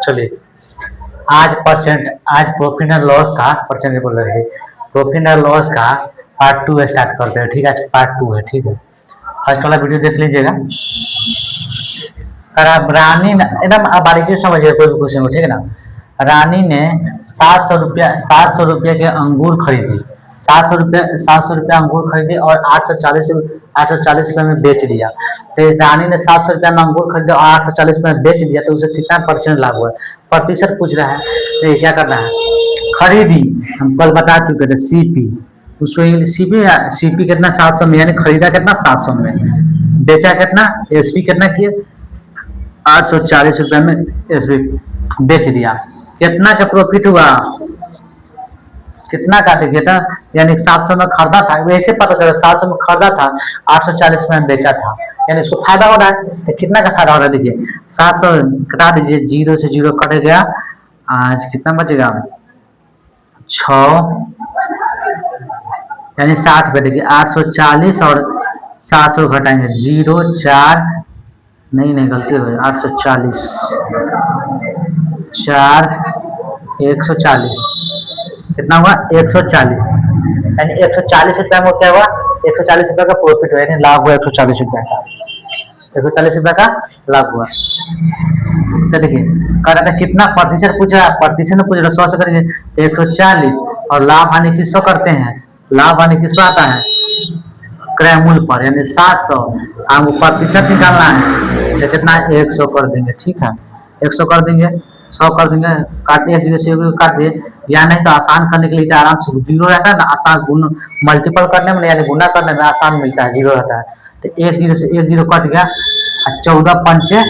चलिए, आज profit and loss का परसेंटेज बोल रहे थे। प्रॉफिट एंड लॉस का पार्ट 2 स्टार्ट करते हैं। ठीक है, पार्ट 2 है। ठीक है, फर्स्ट वाला वीडियो देख लीजिएगा। अगर आप रानी एकदम आप बारीकी से समझिए, कोई भी क्वेश्चन हो, ठीक है ना। रानी ने 700 रुपया के अंगूर खरीदी। 700 रुपया अंगूर खरीदी और 840 रुपये में बेच दिया। तो रानी ने 700 रुपया में अंगूर खरीदा और 840 रुपये में बेच दिया, तो उसे कितना परसेंट लाभ हुआ? प्रतिशत पूछ रहा है। तो ये क्या करना है? खरीदी हम कल बता चुके थे, सीपी। उसको सीपी कितना? 700 में, यानी खरीदा कितना? 700 में। बेचा कितना? एसपी कितना किए? 840 रुपये में एसपी बेच दिया। कितना का प्रॉफिट हुआ? कितना का देखिए था, यानी 700 में खरीदा था, वैसे पता चला 700 में खरीदा था, 840 में बेचा था, यानी इसको फायदा हो रहा है। तो कितना का फायदा हो रहा है? देखिए 700 कटा दीजिए, 0 से 0 कट गया, आज कितना बचेगा? 6, यानी 60 पे। देखिए 840 और 700 घटाएंगे, 0 4, नहीं गलती हो गई, 840 4 140, कितना हुआ? 140, यानी 140 रुपया में क्या हुआ? 140 रुपया का प्रॉफिट हुआ, यानी लाभ हुआ 140 रुपया का। 140 रुपया का लाभ हुआ। तो देखिए कह रहा था कितना प्रतिशत पूछा, प्रतिशत में पूछ रहा, 100 से करेंगे तो 140, और लाभ हानि किस पर करते हैं? लाभ हानि किस पर आता है? क्रय मूल्य पर, यानी 700। हमको प्रतिशत निकालना है, तो कितना? 100 कर देंगे। ठीक है, 100 कर देंगे, 100 कर देंगे, काट दिया, 0 से काट दिए, या नहीं तो आसान करने के लिए आराम से 0 रहता है ना, आसान गुण मल्टीपल करने में, यानी गुना करने में आसान मिलता है, 0 रहता है। तो 1 0 से 1 0 कट गया, 14 पंचे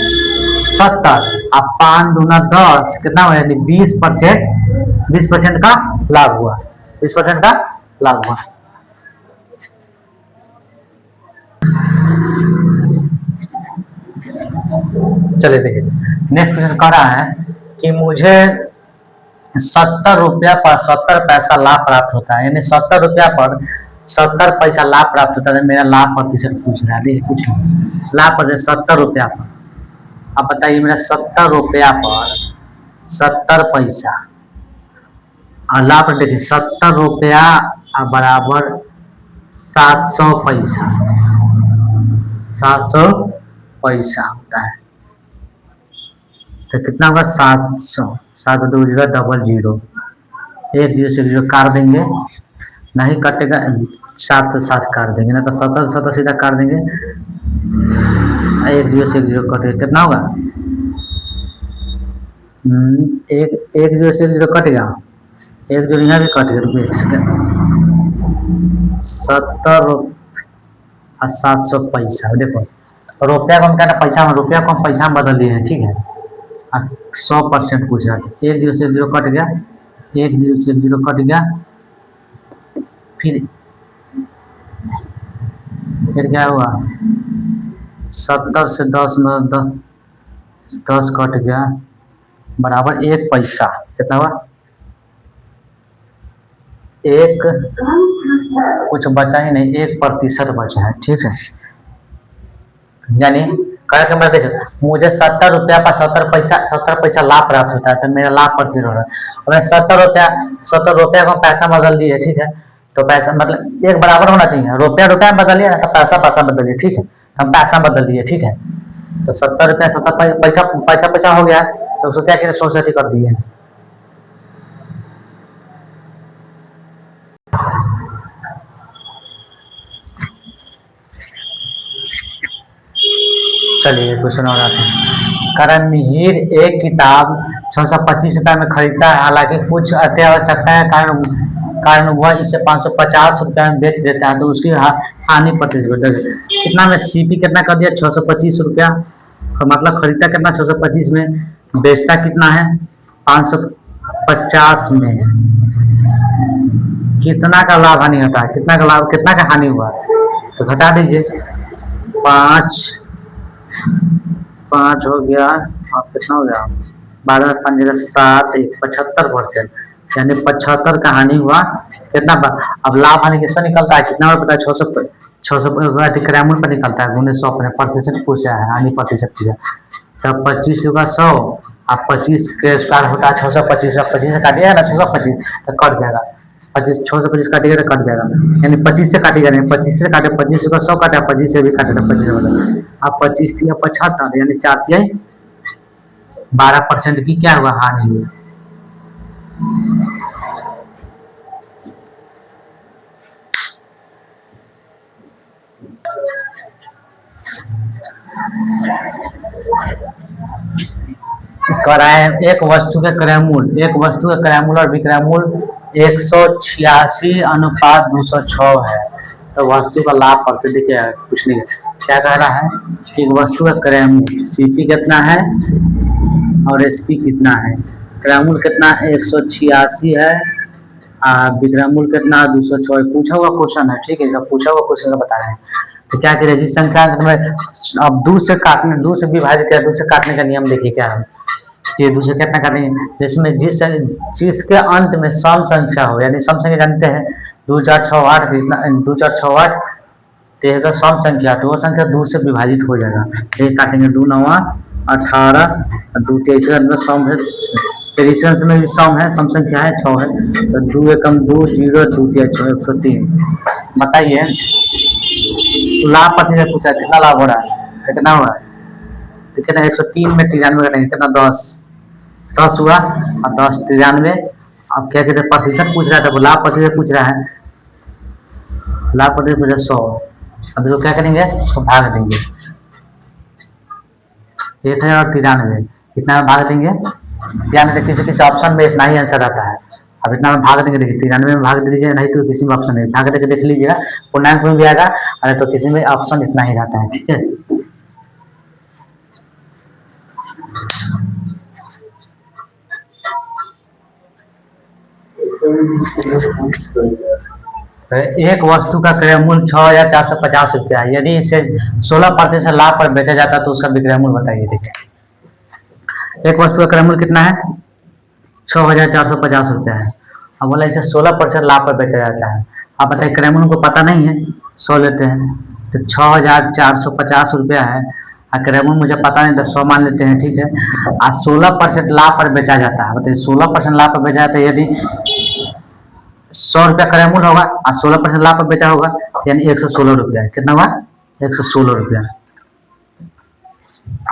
70, अब 5 दूना 10, कितना हुआ? यानी 20% का लाभ हुआ, 20% का लाभ हुआ। चलिए देखिए, नेक्स्ट क्वेश्चन कह रहा है कि मुझे 70 रुपया पर 70 पैसा लाभ प्राप्त होता है, यानी 70 रुपया पर 70 पैसा लाभ प्राप्त होता है। मेरा लाभ प्रतिशत पूछ रहा है। देखिए कुछ लाभ प्रतिशत 70 रुपया पर, अब बताइए मेरा 70 रुपया पर 70 पैसा और लाभ, देखिए 70 रुपया बराबर 700 पैसा, 700 पैसा होता है। तो कितना होगा? 700, 7 2 0 डबल 0, 1 0 से 0 काट देंगे, नहीं कटेगा 7 से 7 काट देंगे, ना तो 70 से 70 सीधा काट देंगे, 1 0 से 1 0 कटेगा, कितना होगा? 1 0 से 1 0 कट गया, 1 0 यहाँ भी कट गया, रुपये 1 सेकेंड। 70 और 700 पैसा, देखो रुपया को हम क्या पैसा में, रुपया को हम पैसा में बदल दिए हैं। ठीक है, 100% पूछ रहा है। 1 0 से 1 0 कट गया, 1 0 से 1 0 कट गया, फिर क्या हुआ? 70 से 10 में 10 कट गया, बराबर 1 पैसा, कितना हुआ? 1 कुछ बचा ही नहीं, 1% बचा है। ठीक है, यानी कह मैं देखो मुझे 70 रुपया पर 70 पैसा लाभ प्राप्त होता है, तो मेरा लाभ प्रतिशत हो रहा है। और 70 रुपया को पैसा बदल दिए। ठीक है, तो पैसा मतलब एक बराबर होना चाहिए, रुपया में बदलिए ना, तो पैसा बदलिए। ठीक है, हम पैसा बदल दिए। ठीक है, तो 70 रुपया 70 पैसा हो गया, तो उसको क्या किया? 100 से कर दिए। चलिए क्वेश्चन और आते हैं। करण मिहिर एक किताब 625 रुपये में खरीदता है, हालांकि कुछ अत्यावश्यकता है कारण वह इसे 550 रुपये में बेच देता है, तो उसकी हानि प्रतिशत कितना में? सीपी कितना कर दिया? 625 रुपया, मतलब खरीदता कितना? 625 में, बेचता कितना है? 550 में। कितना का लाभ हानि होता है? कितना का लाभ, कितना का हानि हुआ? तो घटा दीजिए, 5 हो गया, और कितना हो गया? 12 5 7 75%, यानी 75 का हानि हुआ कितना अब लाभ हानि किसका निकलता है, कितना पता है, 600 ग्रामूल पर निकलता है, गुने 100 पर प्रतिशत पूछा है, हानि प्रतिशत पूछा। तब 25 होगा 100, अब 25 के स्क्वायर होता है 625, अब 25 से काटिएगा ना 625 तो कट जाएगा, 25 625 काटिएगा तो कट जाएगा, यानी 25 से काटेगा नहीं, 25 से काटे 25 का 100 काटे, 25 से भी काटे तो 25 होगा। अब 25 तिया 75 यानी 4 तिहाई 12% की क्या हुआ हानि हुई। एक वस्तु के क्रय मूल्य, एक वस्तु का क्रय मूल्य और विक्रय मूल्य 186/206 है, तो वस्तु का लाभ प्रतिदिन क्या है, कुछ नहीं है, क्या कह रहा है कि वस्तु का क्रय मूल्य सीपी कितना है और एसपी कितना है, क्रय मूल्य कितना 186 है, विक्रय मूल्य कितना 206, पूछा हुआ क्वेश्चन है, ठीक है, सब पूछा हुआ क्वेश्चन का बता रहे हैं। तो क्या करें, जिस संख्या में अब 2 से काटने, 2 से विभाजित किया, 2 से काटने का नियम देखिए क्या है, ये 2 से कितना काटेंगे, जिसमें जिसके अंत में सम संख्या हो, यानी सम संख्या जानते हैं 2468, जितना 2468 तो सम संख्या, तो वो संख्या 2 से विभाजित हो जाएगा, ये काटेंगे 2 9 18, 2 23 सम है, तेईस में भी सम है, सम संख्या है 6 है, तो 2 एकम 2 0 2 6 103। बताइए लाभ प्रतिशत पूछा, कितना लाभ हो रहा है, कितना हुआ, तो कितना 103 में 93 करेंगे, कितना 10 हुआ, और 10 93, अब क्या कहते हैं प्रतिशत पूछ रहा था, लाभ प्रतिशत पूछ रहा है, लाभ प्रतिशत पूछ रहा है 100, अब इसको क्या करेंगे, उसको भाग देंगे 1093, कितना में भाग देंगे, यानी किसी किसी ऑप्शन में इतना ही आंसर आता है, अब इतना में भाग देंगे, देखिए 93 में भाग दीजिए, नहीं तो किसी में ऑप्शन नहीं, भाग देके देख लीजिएगा, पूर्णांक में भी आएगा, अरे तो किसी में ऑप्शन इतना ही रहता है, ठीक है। एक वस्तु का क्रय मूल्य 6450 रुपया है, यदि इसे 16% लाभ पर बेचा जाता है तो उसका विक्रय मूल्य बताइए। देखिए एक वस्तु का क्रय मूल्य कितना है, 6450 रुपया है, अब बोला इसे 16% लाभ पर बेचा जाता है, आप बताइए क्रय मूल्य को पता नहीं है, 100 लेते हैं तो 6450 रुपया है, और क्रय मूल्य मुझे पता नहीं तो 100 मान लेते हैं, ठीक है। आज 16% लाभ पर बेचा जाता है, बताइए 16% लाभ पर बेचा जाता है, यदि 100 रुपया क्रय मूल्य होगा और 16% लाभ पर बेचा होगा, यानी 116 रुपया, कितना हुआ 116 रुपया।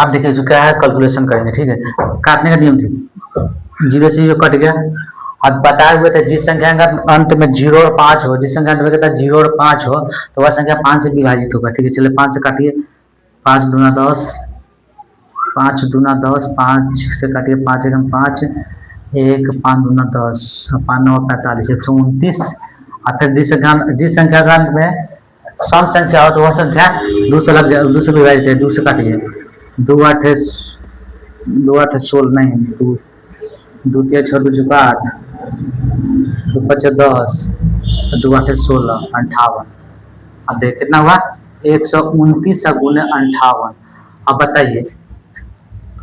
आप देखिए जो क्या है कैलकुलेशन करेंगे, ठीक है, काटने का नियम थी, 0 से 0 कट गया, अब बताए हुए थे जिस संख्या का अंत में 0 और 5 हो, जिस संख्या अंत में 0 और 5 हो तो वह संख्या 5 से विभाजित होगा, ठीक है, चलिए 5 से काटिए, 5 दूना 10, 5 दूना 10, 5 से काटिए, 5 एकम 5, 1 5 दूना 10, 5 9 45, 129, और फिर जिस संख्या का अंत में सम संख्या हो तो वह संख्या 2 से लग जाए, 2 से विभाजित है, 2 से काटिए, 2 8 16 नहीं, 2 3 6 2 4 8, 2 5 10, 2 8 16 58, अब देख कितना हुआ 129 गुने 58। अब बताइए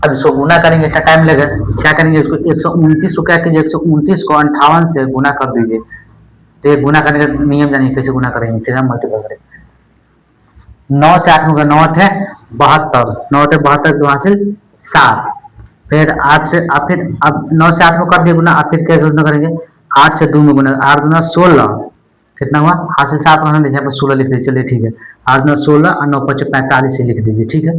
अब इसको गुना करेंगे, क्या टाइम लगेगा, क्या करेंगे इसको 129 को क्या कीजिए, 129 को 58 से गुना कर दीजिए, तो ये गुना करने का नियम जानिए कैसे गुना करेंगे, कैसे मल्टीपल करेंगे। 9 से 8 में 9 है 72, 9 है 72 तो हासिल 7, फिर 8 से आप फिर अब 9 से 8 में कर दिए गुना, आप फिर क्या गुना करेंगे 8 से 2 में गुना, 8 दूना 16, कितना हुआ हासिल 7 होना, देखिए आप 16 लिख दीजिए, चलिए ठीक है, 8 9 16 और 9 5 45 लिख दीजिए, ठीक है।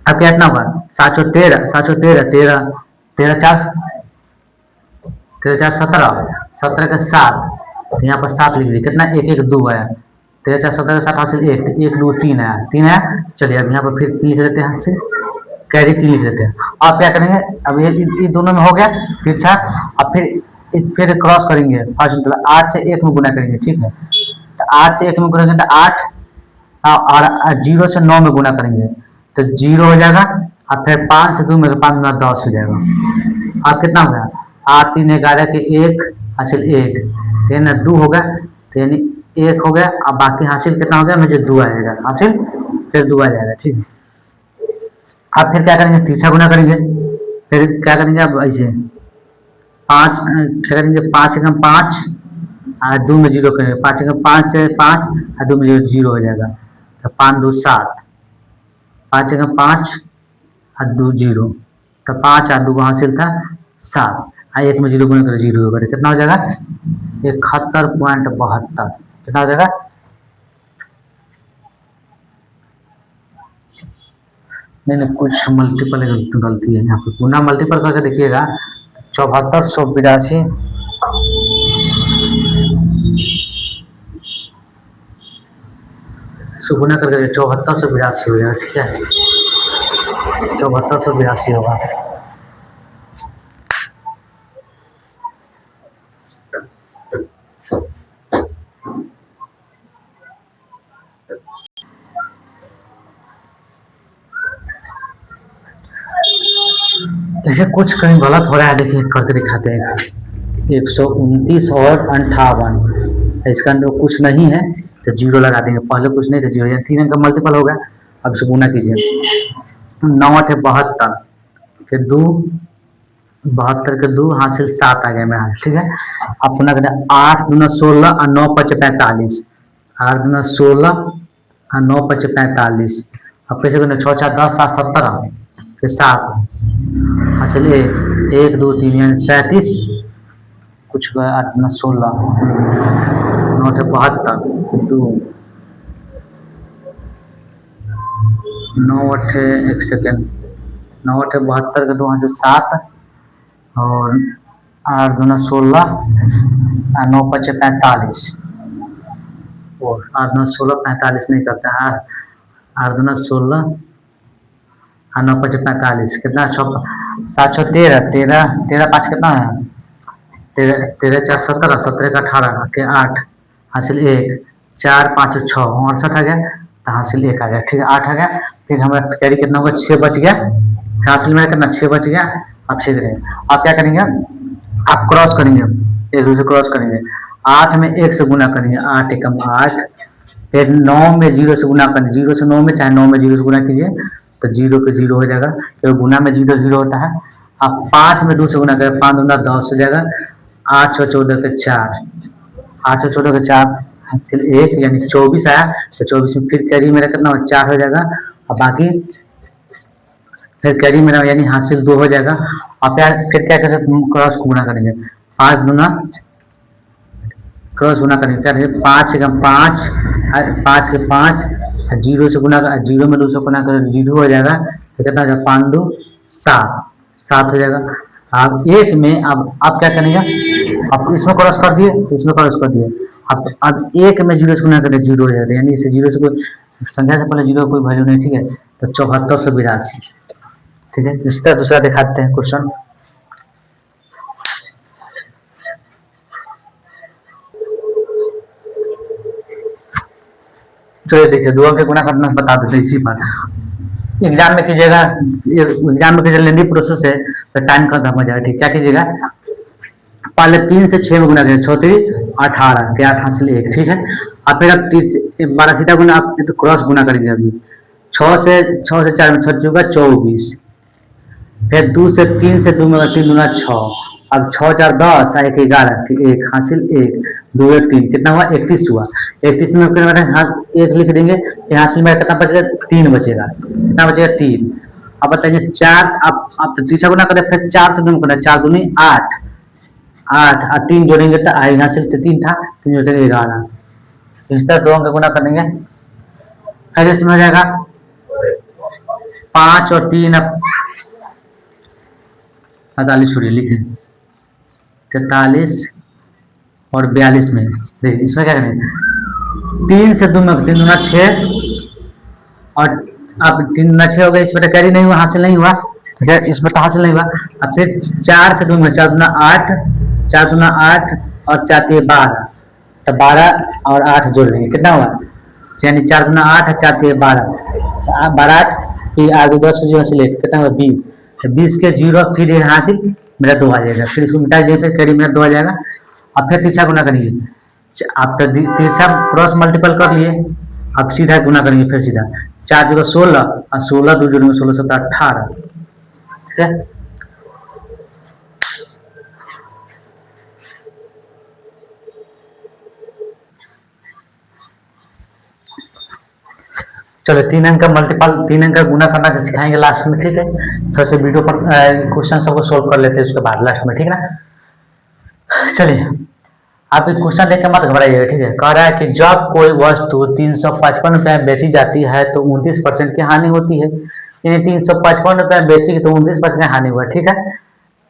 अब कितना हुआ 7 13, 7 13 13 13 4 13 4 17, 17 का 7, तो यहाँ पर 7 लिख दीजिए, कितना 1 1 2 आया, 13 4 17 का 7 हासिल 1 1 2 3 आया, 3 आया, चलिए अब यहाँ पर फिर 3 लिख देते हैं, हाथ से कैरी 3 लिख देते हैं। अब क्या करेंगे, अब ये दोनों में हो गया, फिर 4, अब फिर क्रॉस करेंगे, 8 से 1 में गुना करेंगे, ठीक है, तो 8 से 1 में गुना करेंगे तो 8, और 0 से 9 में गुना करेंगे तो 0 हो जाएगा, और फिर 5 से 2 में 5 गुना 10 हो जाएगा। अब कितना हो गया 8 3 11 के 1 हासिल 1, यानी 2 होगा, तो यानी 1 हो गया, अब बाकी हासिल कितना हो गया, मुझे 2 आएगा, हासिल फिर 2 आ जाएगा, ठीक है। अब फिर क्या करेंगे, तीसरा गुना करेंगे, फिर क्या करेंगे अब ऐसे पाँच क्या करेंगे, 5 और 2 में जीरो करेंगे, 5 से 5 और 2 में जीरो जीरो हो जाएगा, तो 5 2 7, 5 और 2 जीरो, तो 5 और 2 हासिल था 7, और 1 में जीरो गुना कर जीरो होगा, कितना हो जाएगा 71.72, कितना हो जाएगा। नहीं कुछ मल्टीपल गलती है यहाँ पे, गुना मल्टीपल करके देखिएगा, 7482 सुगुना करके 7482 हो जाएगा, ठीक है 7482 होगा। देखिए कुछ कहीं गलत हो रहा है, देखिए करके दिखाते हैं। 129 और 58, इसका अंदर कुछ नहीं है तो जीरो लगा देंगे, पहले कुछ नहीं था जीरो, यानी 3 का मल्टीपल होगा। अब इसे गुना कीजिए, 9 8 72 के 2, 72 के 2 हासिल 7 आ गया मेरा, ठीक है। अब गुना करें, 8 दूना 16 और 9 5 45, 8 दूना 16 और 9 5 45, अब कैसे करना, 6 4 10 7 17, फिर 7 हासिल 1 2 3 यानी 37, कुछ 8 दूना 16, 9 8 72 2, 9 8 एक सेकेंड, 9 8 72 के 2 हासिल 7, और 8 दूना 16 और 9 5 45, और 8 9 16 45 नहीं करते हैं, 8 दूना 16 और 9 5 45, कितना 7 6 13 13 13 5 कितना है, 13 13 4 17 17 का 18 के 8 हासिल 1, 4 5 6 68 आ गया, तो हासिल 1 आ गया, ठीक है 8 आ गया। फिर हमारा कैरी कितना होगा, 6 बच गया, हासिल में कितना 6 बच गया। अब सीख रहे हैं, आप क्या करेंगे, आप क्रॉस करेंगे, एक दूसरे क्रॉस करेंगे, 8 में 1 से गुना करेंगे, 8 एकम 8, फिर 9 में 0 से गुना करेंगे, 0 से 9 में, चाहे 9 में 0 से गुना कीजिए तो 0 के 0 हो जाएगा, क्योंकि गुना में 0 0 होता है। अब 5 में 2 से गुना करें, 5 दूना 10 हो जाएगा, 8 6 14 के 4, 8 6 14 के 4 हासिल 1 यानी 24 आया, तो 24 में फिर कैरी मेरा कितना 4 हो जाएगा, और बाकी फिर कैरी मेरा यानी हासिल 2 हो जाएगा। और फिर क्या करें, क्रॉस को गुना करेंगे, 5 दूना क्रॉस गुना करेंगे, क्या करेंगे 5 एकम 5, 5 के 5, 0 से गुना, 0 में 2 से गुना करें 0 हो जाएगा, तो कितना हो जाएगा 5 2 7 7 हो जाएगा। अब 1 में अब क्या करेंगे, अब इसमें क्रॉस कर दिए तो इसमें क्रॉस कर दिए, अब 1 में 0 से गुना करें 0 हो जाएगा, यानी इसे 0 से कोई संख्या से पहले 0 कोई वैल्यू नहीं, ठीक है, तो 7482, ठीक है। इस तरह दूसरा दिखाते हैं क्वेश्चन, चलिए देखिए 2 अंक के गुना करना बता देते इसी पर, एग्जाम में कीजिएगा, एग्जाम में कीजिए लेंदी प्रोसेस है तो टाइम का कम हो जाएगा, ठीक क्या कीजिएगा, पहले 3 से 6 में गुना करें, 6 3 18 के 8 हासिल 1, ठीक है। अब फिर आप 12 सीधा गुना, आप क्रॉस गुना करेंगे, अभी 6 से 4 में 6 होगा 24, फिर 2 से 3 से 2 में 3 दूना 6, अब 6 4 10 1 11 1 हासिल 1 2 1 3, कितना हुआ 31 हुआ, 31 में फिर हाँ 1 लिख देंगे, हासिल में कितना बचेगा 3 बचेगा, कितना बचेगा 3। अब बताइए 4, आप तीसरा गुना करें, फिर 4 से गुना करें, 4 दूनी 8 8 और 3 जोड़ेंगे तो यहाँ से 3 था, 3 जोड़ेंगे 11, इस तरह 2 अंक गुना करेंगे, फिर इसमें हो जाएगा 5 और 3 अब 48 छोड़िए लिखे 43 और 42 में, देखिए इसमें क्या करेंगे, 3 से 2 में 3 दूना 6, और अब 3 दूना 6 हो गया, इसमें तो कैरी नहीं हुआ, हासिल नहीं हुआ, ठीक है इसमें तो हासिल नहीं हुआ। अब फिर 4 से 2 में 4 दूना 8, 4 दूना 8 और 4 3 12, तो 12 और 8 जोड़ लेंगे, कितना हुआ, यानी 4 दूना 8 और 4 3 12, 12 8 फिर आगे 10 से ले कितना हुआ 20, 20 के 0 फिर हासिल मेरा 2 आ जाएगा, फिर इसको मिटा दीजिए, फिर कैरी मेरा 2 आ जाएगा। अब फिर तीसरा गुना करेंगे, आप तीसरा क्रॉस मल्टीपल कर लिए, अब सीधा गुना करेंगे, फिर सीधा 4 जगह 16 और 16 2 जोड़ेंगे 16 7 18, ठीक है। चलो 3 अंक का मल्टीपल 3 अंक का गुना करना सिखाएंगे लास्ट में, ठीक है। सबसे वीडियो पर क्वेश्चन सबको सोल्व कर लेते हैं उसके बाद लास्ट में, ठीक है ना। चलिए आप एक क्वेश्चन देख के मत घबराइएगा, ठीक है। कह रहा है कि जब कोई वस्तु 355 रुपये में बेची जाती है तो 29% की हानि होती है, यानी 355 रुपये में बेची तो 29% की हानि हुआ, ठीक है।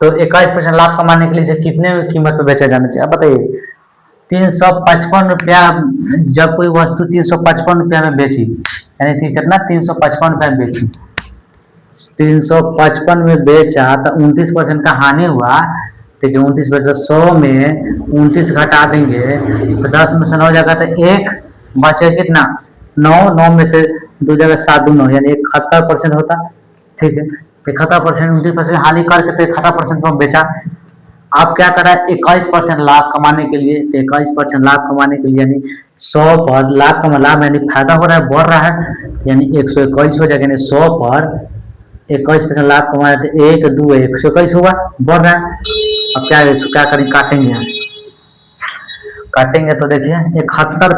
तो 21% लाभ कमाने के लिए इसे कितने कीमत पर बेचा जाना चाहिए, अब बताइए। 355 रुपया, जब कोई वस्तु 355 रुपया में बेची, यानी कि कितना 355 रुपया में बेची, 355 में बेचा तो 29% का हानि हुआ, ठीक है। 29% 100 में 29 घटा देंगे तो 10 में से 9 जाएगा तो 1 बचे कितना 9, 9 में से 2 जगह 7 2 9, यानी 71% होता, ठीक है। 71% 29% हानि करके तो 71% पर बेचा। आप क्या करा 21% लाभ कमाने के लिए, 21% लाभ कमाने के लिए, यानी 100 पर लाभ का लाभ यानी फायदा हो रहा है, बढ़ रहा है, यानी 121 हो जाएगा, यानी 100 पर 21% लाभ कमाया तो 1 2 121 हुआ, बढ़ रहा है। अब क्या करें, काटेंगे तो देखिए 71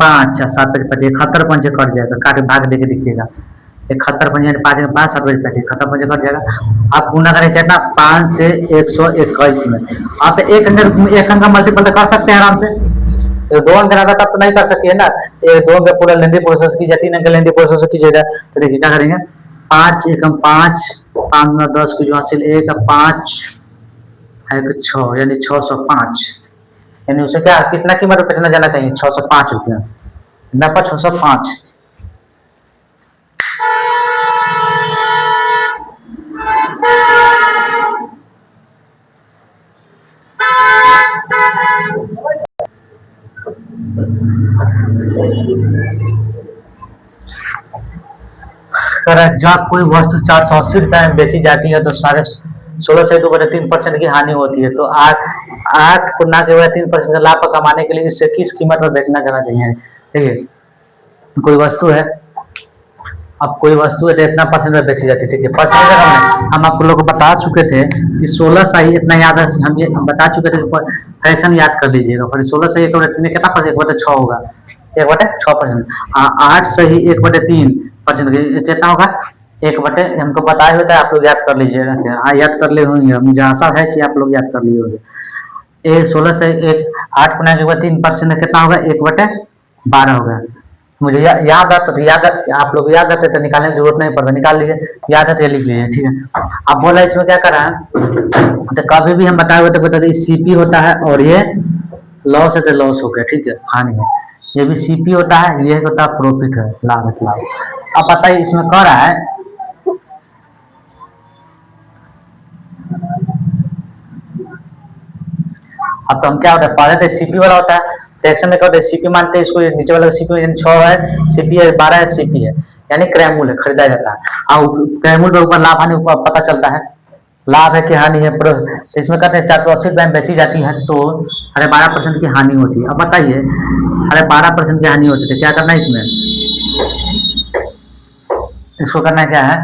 5 7 71 पंचे कट जाएगा, काट भाग देके देखिएगा 71 पंचे 5 5 7 71 पंचे कट जाएगा। आप गुना करें कितना 5 से 121 में, आप तो एक अंक का मल्टीपल तो कर सकते हैं आराम से। तो 2 अंक रहता तब तो नहीं कर सकते है ना, 2 अंक पूरा लेंदी प्रोसेस कीजिए, 3 अंक लेंदी प्रोसेस कीजिएगा। तो देखिए क्या करेंगे 5 एकम 5 5 9 10 की जो हासिल 1 5 1 6, यानी 605, यानी उसे क्या कितना कीमत पे बेचना जाना चाहिए 605 रुपया, नफा 605। जब कोई वस्तु 480 रुपए में बेची जाती है तो 16 से 2/3% की हानि होती है, तो 8 को ना केवल 3% लाभ कमाने के लिए इससे किस कीमत पर बेचना जाना चाहिए, ठीक है। कोई वस्तु है, अब कोई वस्तु है तो इतना परसेंट में बेची जाती है, ठीक है। परसेंट हम आप लोग को बता चुके थे कि 16 सही इतना याद है, हम ये बता चुके थे, फ्रैक्शन याद कर लीजिएगा। फिर 16 सही 1/3 कितना परसेंट 1/6 होगा, 1/6%। 8 सही 1/3% कितना होगा 1/, हमको बताया होता है, आप लोग याद कर लीजिएगा। हाँ याद कर ले होंगे, मुझे आशा है कि आप लोग याद कर लिए होंगे। 16 से 8 गुना 3% कितना होगा 1/12 होगा। मुझे याद आता तो याद, आप लोग याद आते तो निकालने की जरूरत नहीं पड़ता, निकाल लीजिए, याद है तो लिख लीजिए, ठीक है। अब बोला इसमें क्या करा है, तो कभी भी हम बताए हुए तो बता सीपी होता है और ये लॉस है तो लॉस हो गया, ठीक है, हानि है। ये भी सीपी होता है, ये होता है प्रॉफिट है, लाभ है लाभ। अब बताइए इसमें कह रहा है अब तो हम क्या होता है पहले तो सीपी वाला होता है, फ्रैक्शन में क्या होता है सीपी मानते हैं इसको, नीचे वाला सीपी 6 है, सीपी है 12 है, सीपी है यानी क्रयमूल है, खरीदा जाता है। और क्रयमूल के ऊपर लाभ हानि पता चलता है, लाभ है कि हानि है। तो इसमें कहते हैं 480 रुपये में बेची जाती है तो 12.5% की हानि होती है। अब बताइए 12.5% की हानि होती है तो क्या करना है इसमें, इसको करना क्या है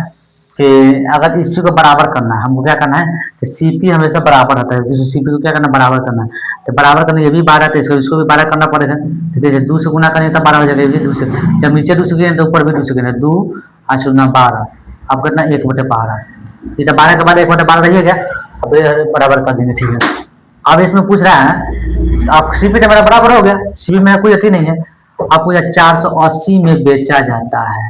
कि अगर इसी को बराबर करना है, हमको क्या करना है कि सीपी हमेशा बराबर होता है, सीपी को क्या करना बराबर करना है, तो बराबर करने ये भी 12 तो इसको भी 12 करना पड़ेगा। तो जैसे 2 से गुना करेंगे तो 12 हो जाएगा, ये 2 से जब नीचे 2 से गिरे तो ऊपर भी 2 से गिरे, 2 8 गुना 12, अब कितना 1/12, ये तो 12 के बाद 1/12 रहिए क्या, अब बराबर कर देंगे, ठीक है। अब इसमें पूछ रहा है आप सीपी तो मेरा बराबर हो गया, सीपी में कोई अति नहीं है। अब पूछा 480 में बेचा जाता है,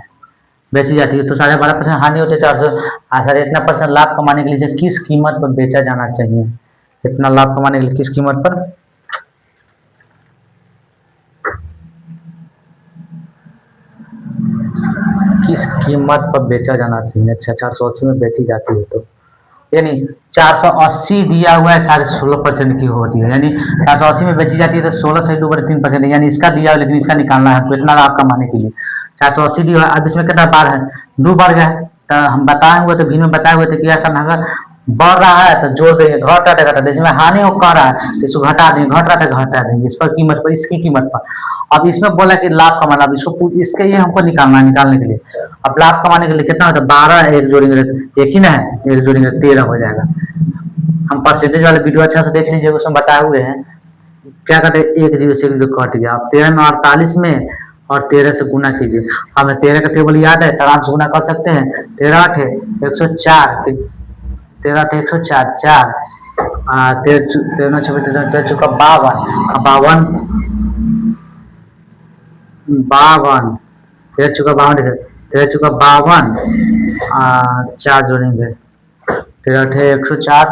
बेची जाती है तो 12.5% हानि होती है, 400 इतना परसेंट लाभ कमाने के लिए किस कीमत पर बेचा जाना चाहिए, इतना लाभ कमाने के लिए किस कीमत पर, किस कीमत पर बेचा जाना चाहिए। अच्छा 480 में बेची जाती है तो यानी 480 दिया हुआ है 16.5% की होती है, यानी 480 में बेची जाती है तो 16 से 2/3%, यानी इसका दिया है लेकिन इसका निकालना है, तो इतना लाभ कमाने के लिए 480 दिया है। अब इसमें कितना बार है 2 बढ़ गया है, तो हम बताए हुए थे भी में बताए हुए थे क्या करना है, बढ़ रहा है तो जोड़ देंगे, घट रहा है इसमें हानि हो कर रहा है तो इसको घटा देंगे, घट रहा है घटा देंगे, इस पर कीमत पर इसकी कीमत पर। अब इसमें बोला कि लाभ कमाना, अब इसको इसके लिए हमको निकालना है, निकालने के लिए अब लाभ कमाने के लिए कितना होता है 12 एक जोड़ेंगे, एक ही ना है एक जोड़ेंगे 13 हो जाएगा। हम परसेंटेज वाले वीडियो अच्छा से देख लीजिए, उसमें बताए हुए हैं क्या कहते हैं 1 0 से 1 कट गया, अब 13 में 48 में और 13 से गुना कीजिए। हमें 13 का टेबल याद है, आराम से गुना कर सकते हैं। 13 8 है 104, 13 8 104, 4 13 6 13 चौका 52, 52 13 चौका 52, 13 चौका 52, 4 जोड़ेंगे, 13 8 104,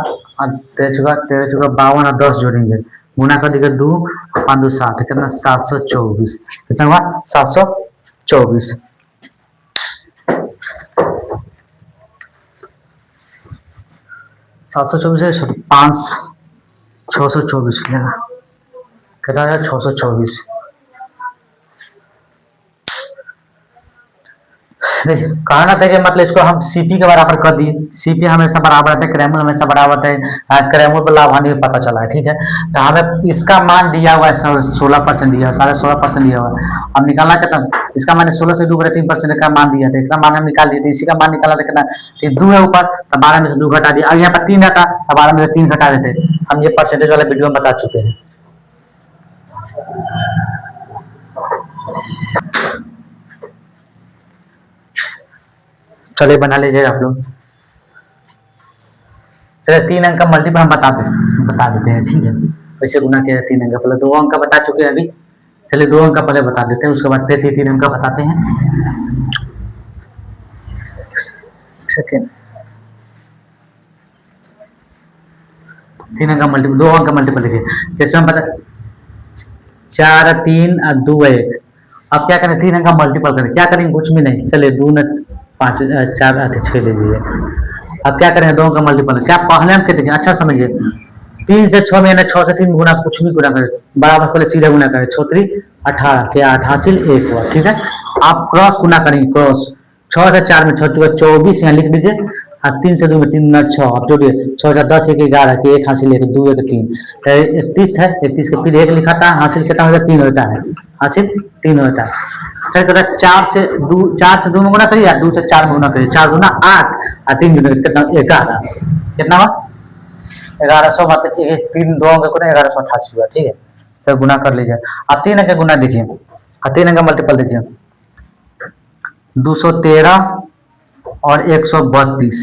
13 चौका 52 और 10 जोड़ेंगे, गुना कर देंगे 2 5 2 7, कितना 724, कितना हुआ 724। 724 है 5 624 मिलेगा, कितना है 624। देखिए कहना था कि मतलब इसको हम सीपी के बराबर कर दिए। सीपी हमेशा बराबर रहता है, क्रैमूल हमेशा बराबर है, क्रैमूल पर लाभ हानि पता चला है, ठीक है। तो हमें इसका मान दिया हुआ है 16% दिया है, 16.5% दिया हुआ है। अब निकालना चाहता हूँ इसका मान 16 से 2 बटे 3% का मान दिया था, इसका मान हम निकाल दिए थे, इसी का मान निकाला था कितना 2 है ऊपर, तो 12 में से 2 घटा दिया। अब यहाँ पर 3 आता तो 12 में से 3 घटा देते। हम ये परसेंटेज वाले वीडियो में बता चुके हैं। चलिए बना लीजिएगा आप लोग। चलिए 3 अंक का मल्टीपल हम बता देते हैं, ठीक है। वैसे गुना किया 3 अंक, पहले 2 अंक का बता चुके हैं अभी। चलिए 2 अंक का पहले बता देते हैं, उसके बाद फिर 3 अंक का बताते हैं। सेकेंड 3 अंक का मल्टीपल, 2 अंक का मल्टीपल लिखिए। जैसे हम बता 4 3 और 2 1। अब क्या करें 3 अंक का मल्टीपल करें, क्या करेंगे कुछ भी नहीं। चलिए 2 ने 5 4 8 6 ले लीजिए। अब क्या करें 2 का मल्टीपल, क्या पहले हम कहते हैं अच्छा समझिए 3 से 6 में 6 से 3 गुना, कुछ भी गुना करें बराबर, पहले सीधा गुना करें 6 3 18 के 8 हासिल 1 हुआ, ठीक है। आप क्रॉस गुना करेंगे, क्रॉस 6 से 4 में 6 24 यहाँ लिख दीजिए, और 3 से 2 में 3 9 6, अब जोड़िए 6 10 1 11 के 1 हासिल 1 2 1 3, 31 है, 31 के फिर 1 लिखा था, हासिल कितना होता है 3 होता है, हासिल 3 होता है। फिर 4 से 2 में गुना करिए, 2 से 4 में गुना करिए, 4 गुना 8 और 3 गुना कितना 11, कितना हुआ 1100, मतलब 3 2 अंक गुना 1188 हुआ, ठीक है। तो गुना कर लीजिए। अब 3 अंक गुना देखिए, अब 3 अंक मल्टीपल देखिए 213 और 132।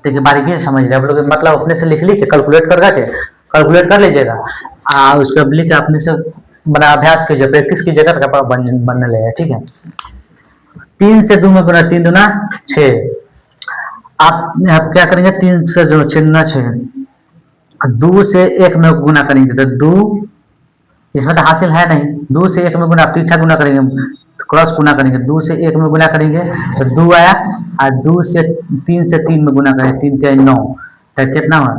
देखिए बारीकी से समझ रहे आप लोग, मतलब अपने से लिख के कैलकुलेट कैलकुलेट कर लीजिएगा, उसको लिख के अपने से बना अभ्यास कीजिए, प्रैक्टिस कीजिएगा तो बनने लगेगा, ठीक है। 3 से 2 में गुना 3 दूना 6। आप क्या करेंगे 3 से जो 6 दूना 6, 2 से 1 में गुना करेंगे तो 2, इसमें तो हासिल है नहीं, 2 से 1 में गुना तीठा गुना करेंगे, क्रॉस गुना करेंगे, 2 से 1 में गुना करेंगे तो 2 आया, और 2 से 3 से 3 में गुना करेंगे 3 के 9, तो कितना हुआ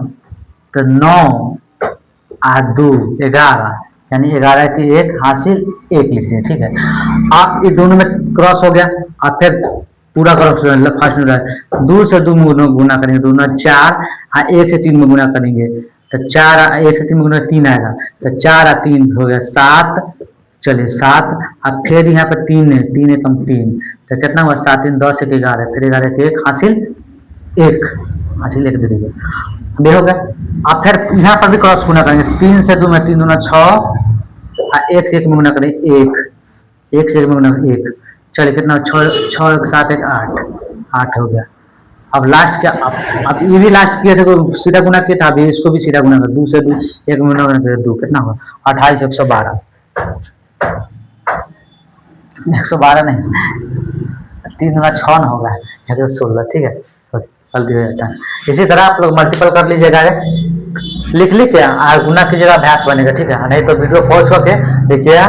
तो 9 और 2 11, यानी 11 के 1 हासिल 1 लिखते हैं, ठीक है। आप ये दोनों में क्रॉस हो गया, आप फिर पूरा क्रॉस फर्स्ट में 2 से 2 में गुना करेंगे 2 9 4, और 1 से 3 में गुना करेंगे तो 4, 1 से 3 में गुना 3 आएगा, तो 4 और 3 हो गया 7। चलिए 7, अब फिर यहाँ पर 3 है, 3 1 3, तो कितना हुआ 7 3 10 1 11, फिर 11 के 1 हासिल 1, हासिल 1 दे दीजिए, ये हो गया। आप फिर यहाँ पर भी क्रॉस गुना करेंगे, 3 से 2 में 3 दूना 6, और 1 से 1 में गुना करेंगे 1, 1 से 1 में गुना 1, चलिए कितना 6 6 1 7 1 8, 8 हो गया। अब लास्ट क्या, अब ये भी लास्ट किया था तो सीधा गुना किया था, अभी इसको भी सीधा गुना कर 2 से 2 1 में गुना करेंगे 2, कितना होगा 28 112, 112 नहीं 3 गुना 6 न होगा 116, ठीक है, जल्दी हो जाता है। इसी तरह आप लोग मल्टीपल कर लीजिएगा, लिख के गुना कीजिएगा, अभ्यास बनेगा, ठीक है। नहीं तो वीडियो पहुंच के देखिएगा